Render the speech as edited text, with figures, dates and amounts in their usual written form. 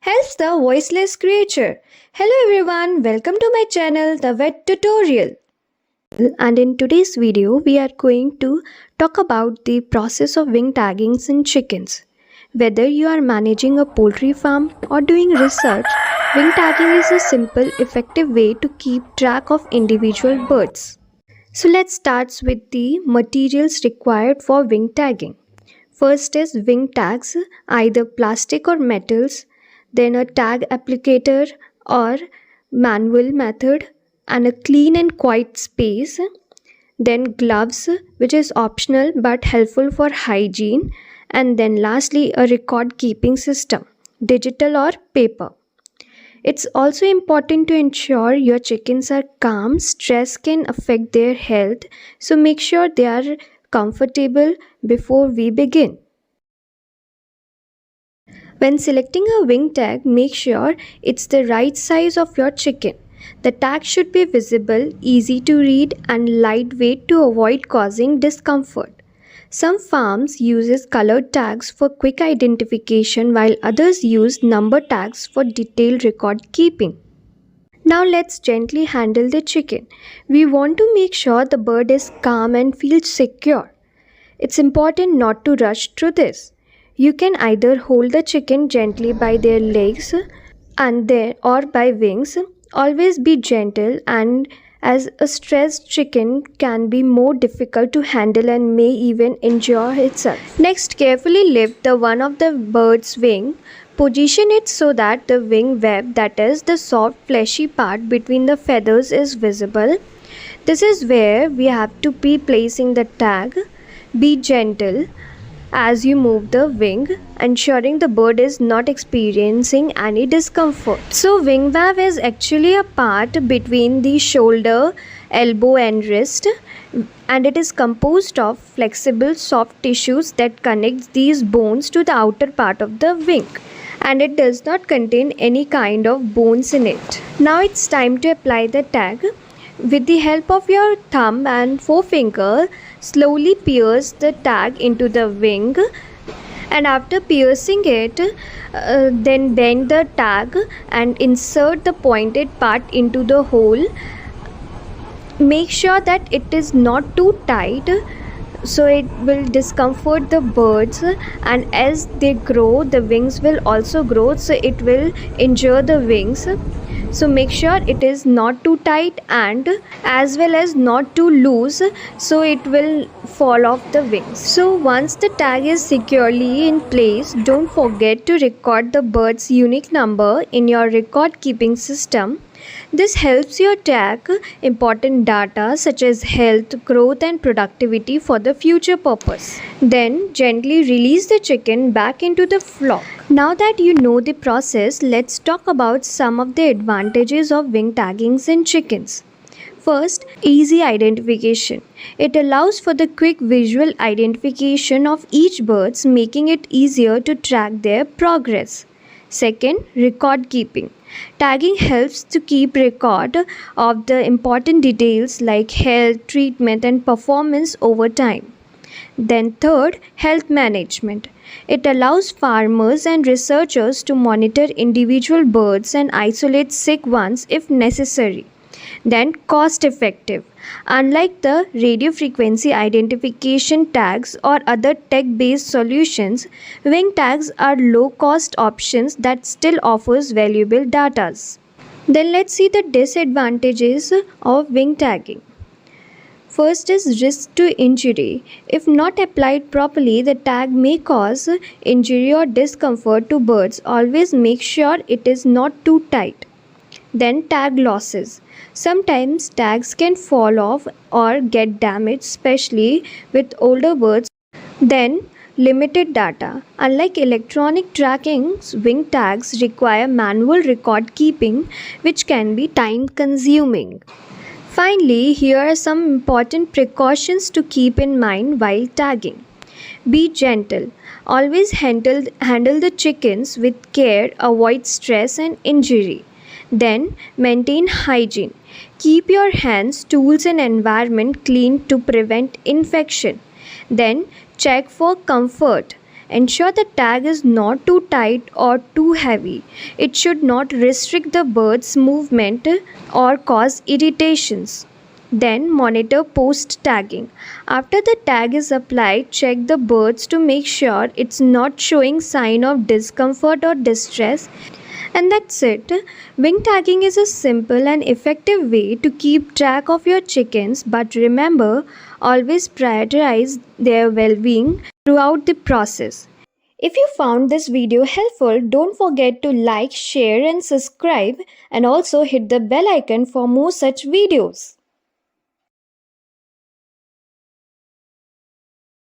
helps the voiceless creature. Hello everyone, welcome to my channel, The Vet Tutorial. And in today's video, we are going to talk about the process of wing taggings in chickens. Whether you are managing a poultry farm or doing research, wing tagging is a simple, effective way to keep track of individual birds. So let's start with the materials required for wing tagging. First is wing tags, either plastic or metals, then a tag applicator or manual method, and a clean and quiet space, then gloves, which is optional but helpful for hygiene, and then lastly a record keeping system, digital or paper. It's also important to ensure your chickens are calm. Stress can affect their health, so make sure they are comfortable before we begin. When selecting a wing tag, make sure it's the right size of your chicken. The tag should be visible, easy to read, and lightweight to avoid causing discomfort. Some farms use colored tags for quick identification while others use number tags for detailed record keeping. Now let's gently handle the chicken. We want to make sure the bird is calm and feels secure. It's important not to rush through this. You can either hold the chicken gently by their legs or by wings. Always be gentle, and as a stressed chicken can be more difficult to handle and may even injure itself. Next, carefully lift the one of the bird's wing. Position it so that the wing web, that is the soft fleshy part between the feathers, is visible. This is where we have to be placing the tag. Be gentle as you move the wing, ensuring the bird is not experiencing any discomfort. So wing web is actually a part between the shoulder, elbow and wrist, and it is composed of flexible soft tissues that connects these bones to the outer part of the wing, and it does not contain any kind of bones in it. Now it's time to apply the tag. With the help of your thumb and forefinger, slowly pierce the tag into the wing, and after piercing it, then bend the tag and insert the pointed part into the hole. Make sure that it is not too tight, so it will discomfort the birds, and as they grow the wings will also grow, so it will injure the wings. So make sure it is not too tight and as well as not too loose, so it will fall off the wings. So once the tag is securely in place, don't forget to record the bird's unique number in your record keeping system. This helps you tag important data such as health, growth and productivity for the future purpose. Then gently release the chicken back into the flock. Now that you know the process, let's talk about some of the advantages of wing taggings in chickens. First, easy identification. It allows for the quick visual identification of each bird, making it easier to track their progress. Second, record keeping. Tagging helps to keep record of the important details like health, treatment and performance over time. Then third, health management. It allows farmers and researchers to monitor individual birds and isolate sick ones if necessary. Then cost effective. Unlike the radio frequency identification tags or other tech-based solutions, wing tags are low-cost options that still offers valuable data. Then let's see the disadvantages of wing tagging. First is risk to injury. If not applied properly, the tag may cause injury or discomfort to birds. Always make sure it is not too tight. Then tag losses. Sometimes tags can fall off or get damaged, especially with older birds. Then limited data. Unlike electronic tracking, wing tags require manual record keeping, which can be time consuming. Finally, here are some important precautions to keep in mind while tagging. Be gentle. Always handle the chickens with care, avoid stress and injury. Then maintain hygiene. Keep your hands, tools and environment clean to prevent infection. Then check for comfort. Ensure the tag is not too tight or too heavy. It should not restrict the bird's movement or cause irritations. Then monitor post tagging. After the tag is applied, check the birds to make sure it's not showing sign of discomfort or distress. And that's it. Wing tagging is a simple and effective way to keep track of your chickens, but remember, always prioritize their well being throughout the process. If you found this video helpful, don't forget to like, share, and subscribe, and also hit the bell icon for more such videos.